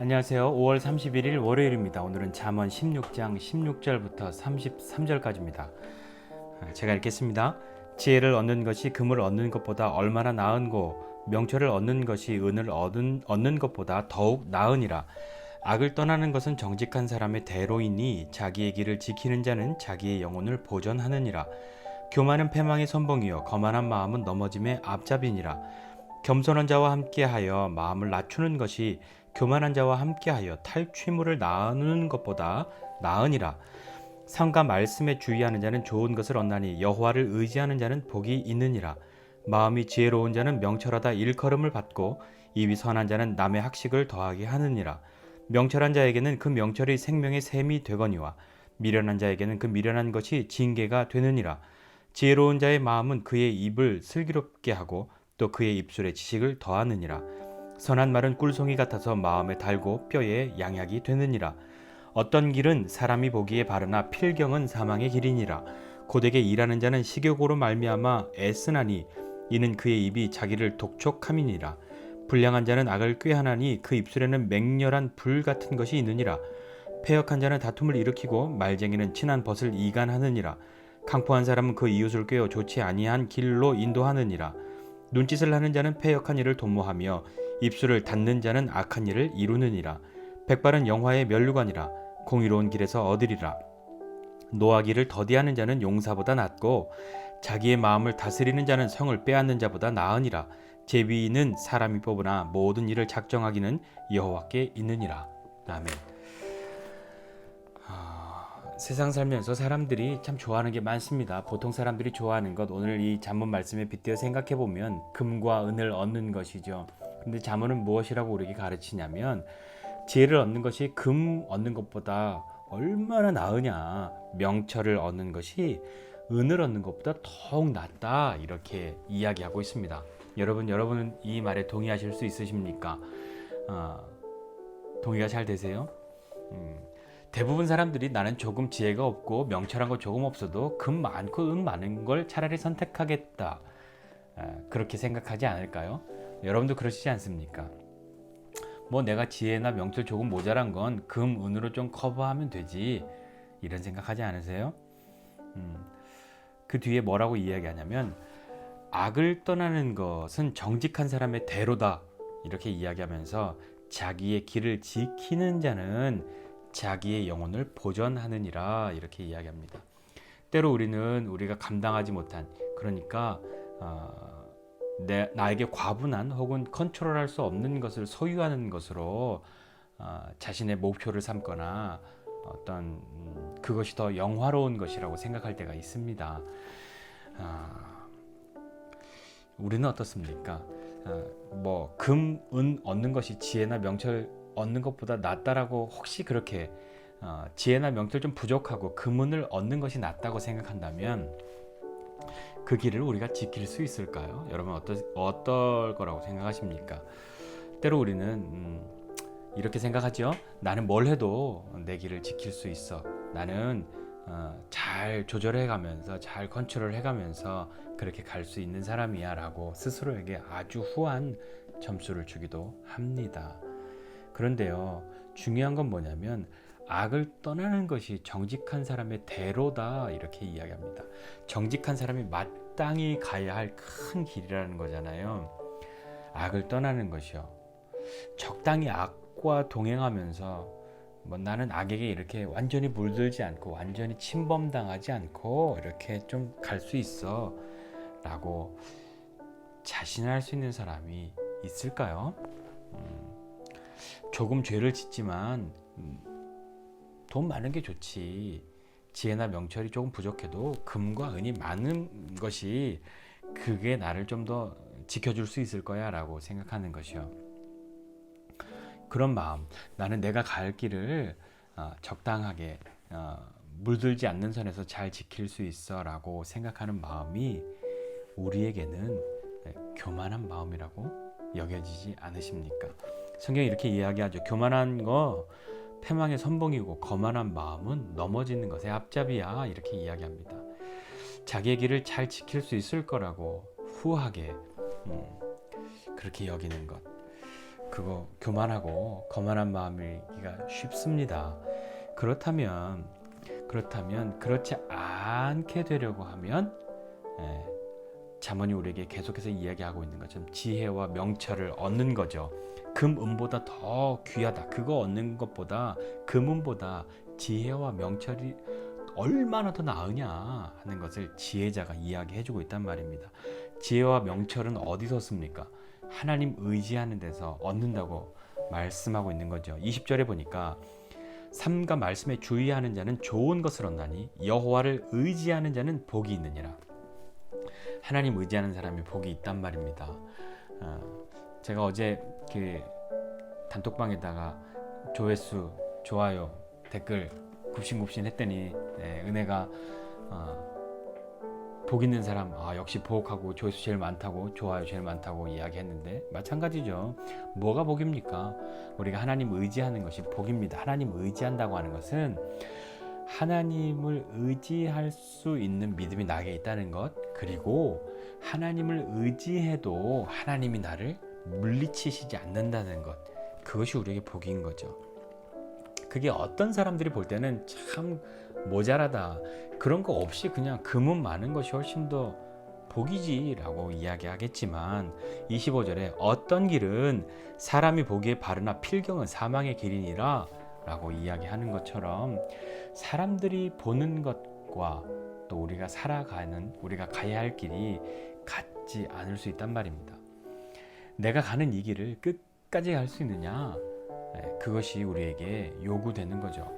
안녕하세요. 5월 31일 월요일입니다. 오늘은 잠언 16장 16절부터 33절까지입니다. 제가 읽겠습니다. 지혜를 얻는 것이 금을 얻는 것보다 얼마나 나은고 명철을 얻는 것이 은을 얻는 것보다 더욱 나으니라. 악을 떠나는 것은 정직한 사람의 대로이니 자기의 길을 지키는 자는 자기의 영혼을 보전하느니라. 교만은 패망의 선봉이요 거만한 마음은 넘어짐의 앞잡이니라. 겸손한 자와 함께하여 마음을 낮추는 것이 교만한 자와 함께하여 탈취물을 나누는 것보다 나으니라. 상과 말씀에 주의하는 자는 좋은 것을 얻나니 여호와를 의지하는 자는 복이 있느니라. 마음이 지혜로운 자는 명철하다 일컬음을 받고 입이 선한 자는 남의 학식을 더하게 하느니라. 명철한 자에게는 그 명철이 생명의 샘이 되거니와 미련한 자에게는 그 미련한 것이 징계가 되느니라. 지혜로운 자의 마음은 그의 입을 슬기롭게 하고 또 그의 입술에 지식을 더하느니라. 선한 말은 꿀송이 같아서 마음에 달고 뼈에 양약이 되느니라. 어떤 길은 사람이 보기에 바르나 필경은 사망의 길이니라. 고되게 일하는 자는 식욕으로 말미암아 애쓰나니 이는 그의 입이 자기를 독촉함이니라. 불량한 자는 악을 꾀하나니 그 입술에는 맹렬한 불 같은 것이 있느니라. 패역한 자는 다툼을 일으키고 말쟁이는 친한 벗을 이간하느니라. 강포한 사람은 그 이웃을 꾀어 좋지 아니한 길로 인도하느니라. 눈짓을 하는 자는 패역한 일을 도모하며 입술을 닫는 자는 악한 일을 이루느니라. 백발은 영화의 면류관이라. 공의로운 길에서 얻으리라. 노하기를 더디하는 자는 용사보다 낫고 자기의 마음을 다스리는 자는 성을 빼앗는 자보다 나으니라. 제비는 사람이 뽑으나 모든 일을 작정하기는 여호와께 있느니라. 아멘. 세상 살면서 사람들이 참 좋아하는 게 많습니다. 보통 사람들이 좋아하는 것, 오늘 이 잠언 말씀에 빗대어 생각해 보면 금과 은을 얻는 것이죠. 근데 잠언은 무엇이라고 우리에게 가르치냐면 지혜를 얻는 것이 금 얻는 것보다 얼마나 나으냐, 명철을 얻는 것이 은을 얻는 것보다 더욱 낫다, 이렇게 이야기하고 있습니다. 여러분은 이 말에 동의하실 수 있으십니까? 동의가 잘 되세요? 대부분 사람들이 나는 조금 지혜가 없고 명철한 거 조금 없어도 금 많고 은 많은 걸 차라리 선택하겠다, 그렇게 생각하지 않을까요? 여러분도 그러시지 않습니까? 뭐 내가 지혜나 명철 조금 모자란 건 금, 은으로 좀 커버하면 되지, 이런 생각하지 않으세요? 그 뒤에 뭐라고 이야기하냐면 악을 떠나는 것은 정직한 사람의 대로다, 이렇게 이야기하면서 자기의 길을 지키는 자는 자기의 영혼을 보전하느니라, 이렇게 이야기합니다. 때로 우리가 감당하지 못한, 그러니까 나에게 과분한 혹은 컨트롤할 수 없는 것을 소유하는 것으로 자신의 목표를 삼거나 어떤 그것이 더 영화로운 것이라고 생각할 때가 있습니다. 우리는 어떻습니까? 뭐 금, 은 얻는 것이 지혜나 명철 얻는 것보다 낫다라고, 혹시 그렇게 지혜나 명철 좀 부족하고 금은을 얻는 것이 낫다고 생각한다면 그 길을 우리가 지킬 수 있을까요? 여러분 어떨 거라고 생각하십니까? 때로 우리는 이렇게 생각하죠. 나는 뭘 해도 내 길을 지킬 수 있어. 나는 잘 조절해가면서, 잘 컨트롤해가면서 그렇게 갈 수 있는 사람이야 라고 스스로에게 아주 후한 점수를 주기도 합니다. 그런데요, 중요한 건 뭐냐면 악을 떠나는 것이 정직한 사람의 대로다, 이렇게 이야기합니다. 정직한 사람이 마땅히 가야 할 큰 길이라는 거잖아요. 악을 떠나는 것이요, 적당히 악과 동행하면서 뭐 나는 악에게 이렇게 완전히 물들지 않고 완전히 침범당하지 않고 이렇게 좀 갈 수 있어 라고 자신할 수 있는 사람이 있을까요? 조금 죄를 짓지만 돈 많은 게 좋지, 지혜나 명철이 조금 부족해도 금과 은이 많은 것이 그게 나를 좀 더 지켜줄 수 있을 거야 라고 생각하는 것이요. 그런 마음, 나는 내가 갈 길을 적당하게 물들지 않는 선에서 잘 지킬 수 있어 라고 생각하는 마음이 우리에게는 교만한 마음이라고 여겨지지 않으십니까? 성경이 이렇게 이야기하죠. 교만한 거 패망의 선봉이고 거만한 마음은 넘어지는 것의 앞잡이야, 이렇게 이야기합니다. 자기의 길을 잘 지킬 수 있을 거라고 후하게 그렇게 여기는 것, 그거 교만하고 거만한 마음이기가 쉽습니다. 그렇다면 그렇지 않게 되려고 하면 잠언이 우리에게 계속해서 이야기하고 있는 것처럼 지혜와 명철을 얻는 거죠. 금은보다 더 귀하다. 그거 얻는 것보다 금은보다 지혜와 명철이 얼마나 더 나으냐 하는 것을 지혜자가 이야기해주고 있단 말입니다. 지혜와 명철은 어디서 씁니까? 하나님 의지하는 데서 얻는다고 말씀하고 있는 거죠. 20절에 보니까 삼가 말씀에 주의하는 자는 좋은 것을 얻나니 여호와를 의지하는 자는 복이 있느니라. 하나님 의지하는 사람이 복이 있단 말입니다. 제가 어제 그 단톡방에다가 조회수, 좋아요, 댓글 굽신굽신 했더니 은혜가 복 있는 사람, 역시 복하고 조회수 제일 많다고, 좋아요 제일 많다고 이야기했는데 마찬가지죠. 뭐가 복입니까? 우리가 하나님 의지하는 것이 복입니다. 하나님 의지한다고 하는 것은 하나님을 의지할 수 있는 믿음이 나에게 있다는 것, 그리고 하나님을 의지해도 하나님이 나를 물리치시지 않는다는 것, 그것이 우리에게 복인 거죠. 그게 어떤 사람들이 볼 때는 참 모자라다, 그런 거 없이 그냥 금은 많은 것이 훨씬 더 복이지 라고 이야기하겠지만 25절에 어떤 길은 사람이 보기에 바르나 필경은 사망의 길이니라 라고 이야기하는 것처럼 사람들이 보는 것과 또 우리가 살아가는, 우리가 가야 할 길이 같지 않을 수 있단 말입니다. 내가 가는 이 길을 끝까지 갈 수 있느냐, 그것이 우리에게 요구되는 거죠.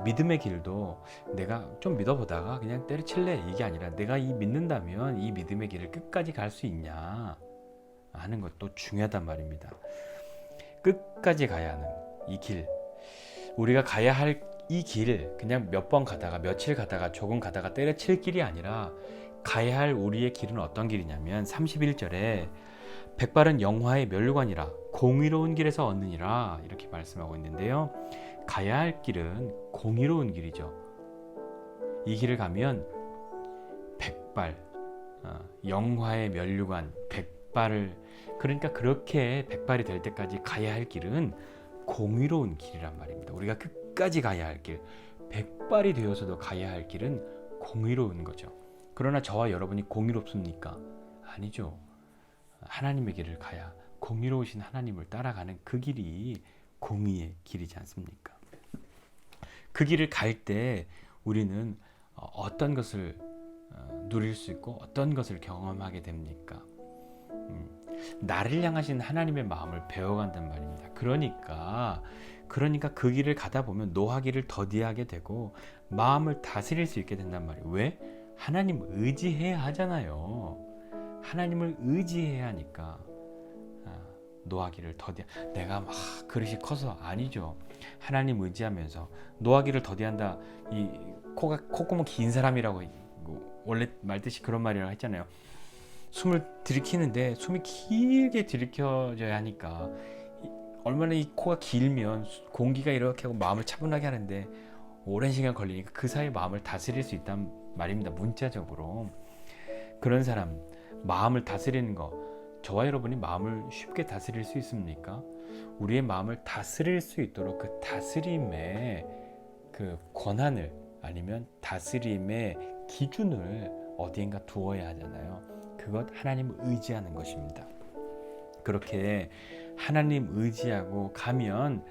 믿음의 길도 내가 좀 믿어보다가 그냥 때려칠래, 이게 아니라 내가 이 믿는다면 이 믿음의 길을 끝까지 갈 수 있냐 하는 것도 중요하단 말입니다. 끝까지 가야 하는 이 길, 우리가 가야 할 이 길, 그냥 몇 번 가다가 며칠 가다가 조금 가다가 때려칠 길이 아니라 가야 할 우리의 길은 어떤 길이냐면 31절에 백발은 영화의 면류관이라 공의로운 길에서 얻느니라 이렇게 말씀하고 있는데요. 가야 할 길은 공의로운 길이죠. 이 길을 가면 백발, 영화의 면류관, 백발을, 그러니까 그렇게 백발이 될 때까지 가야 할 길은 공의로운 길이란 말입니다. 우리가 끝까지 가야 할 길, 백발이 되어서도 가야 할 길은 공의로운 거죠. 그러나 저와 여러분이 공의롭습니까? 아니죠. 하나님의 길을 가야, 공의로우신 하나님을 따라가는 그 길이 공의의 길이지 않습니까? 그 길을 갈 때 우리는 어떤 것을 누릴 수 있고 어떤 것을 경험하게 됩니까? 나를 향하신 하나님의 마음을 배워간단 말입니다. 그러니까 그 길을 가다 보면 노하기를 더디하게 되고 마음을 다스릴 수 있게 된단 말이에요. 왜? 하나님 의지해야 하잖아요. 하나님을 의지해야 하니까 노하기를 더디, 내가 막 그릇이 커서 아니죠. 하나님 의지하면서 노하기를 더디한다. 이 콧구멍 긴 사람이라고 원래 말뜻이 그런 말이라고 했잖아요. 숨을 들이키는데 숨이 길게 들이켜져야 하니까 얼마나 이 코가 길면 공기가 이렇게 하고 마음을 차분하게 하는데 오랜 시간 걸리니까 그 사이 마음을 다스릴 수 있단 말입니다. 문자적으로. 그런 사람, 마음을 다스리는 거, 저와 여러분이 마음을 쉽게 다스릴 수 있습니까? 우리의 마음을 다스릴 수 있도록 그 다스림의 그 권한을, 아니면 다스림의 기준을 어디엔가 두어야 하잖아요. 그것 하나님을 의지하는 것입니다. 그렇게 하나님 의지하고 가면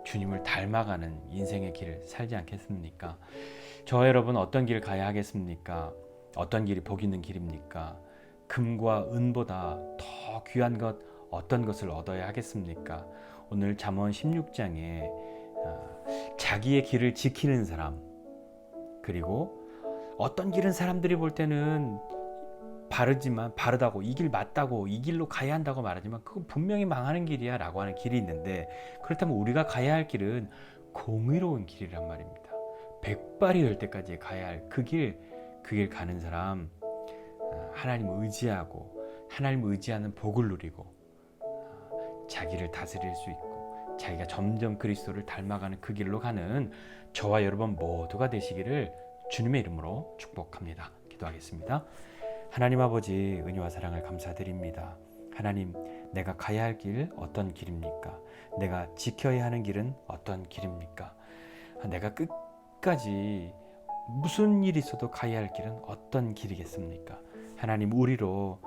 주님을 닮아가는 인생의 길을 살지 않겠습니까? 저와 여러분 어떤 길을 가야 하겠습니까? 어떤 길이 복 있는 길입니까? 금과 은보다 더 귀한 것 어떤 것을 얻어야 하겠습니까? 오늘 잠언 16장에 자기의 길을 지키는 사람, 그리고 어떤 길은 사람들이 볼 때는 바르다고, 이 길 맞다고, 이 길로 가야 한다고 말하지만 그건 분명히 망하는 길이야 라고 하는 길이 있는데, 그렇다면 우리가 가야 할 길은 공의로운 길이란 말입니다. 백발이 될 때까지 가야 할 그 길 가는 사람, 하나님을 의지하고 하나님을 의지하는 복을 누리고 자기를 다스릴 수 있고 자기가 점점 그리스도를 닮아가는 그 길로 가는 저와 여러분 모두가 되시기를 주님의 이름으로 축복합니다. 기도하겠습니다. 하나님 아버지, 은혜와 사랑을 감사드립니다. 하나님, 내가 가야 할 길 어떤 길입니까? 내가 지켜야 하는 길은 어떤 길입니까? 내가 끝까지 무슨 일이 있어도 가야 할 길은 어떤 길이겠습니까? 하나님, 우리로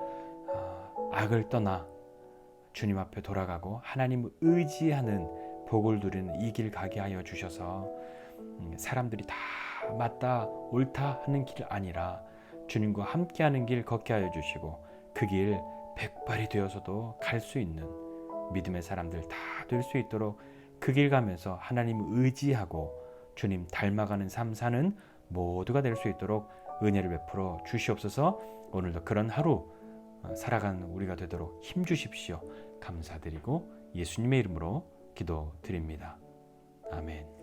악을 떠나 주님 앞에 돌아가고 하나님을 의지하는 복을 누리는 이 길 가게 하여 주셔서 사람들이 다 맞다 옳다 하는 길 아니라 주님과 함께하는 길 걷게 하여 주시고 그 길 백발이 되어서도 갈 수 있는 믿음의 사람들 다 될 수 있도록 그 길 가면서 하나님을 의지하고 주님 닮아가는 삶 사는 모두가 될 수 있도록 은혜를 베풀어 주시옵소서. 오늘도 그런 하루 살아가는 우리가 되도록 힘 주십시오. 감사드리고 예수님의 이름으로 기도드립니다. 아멘.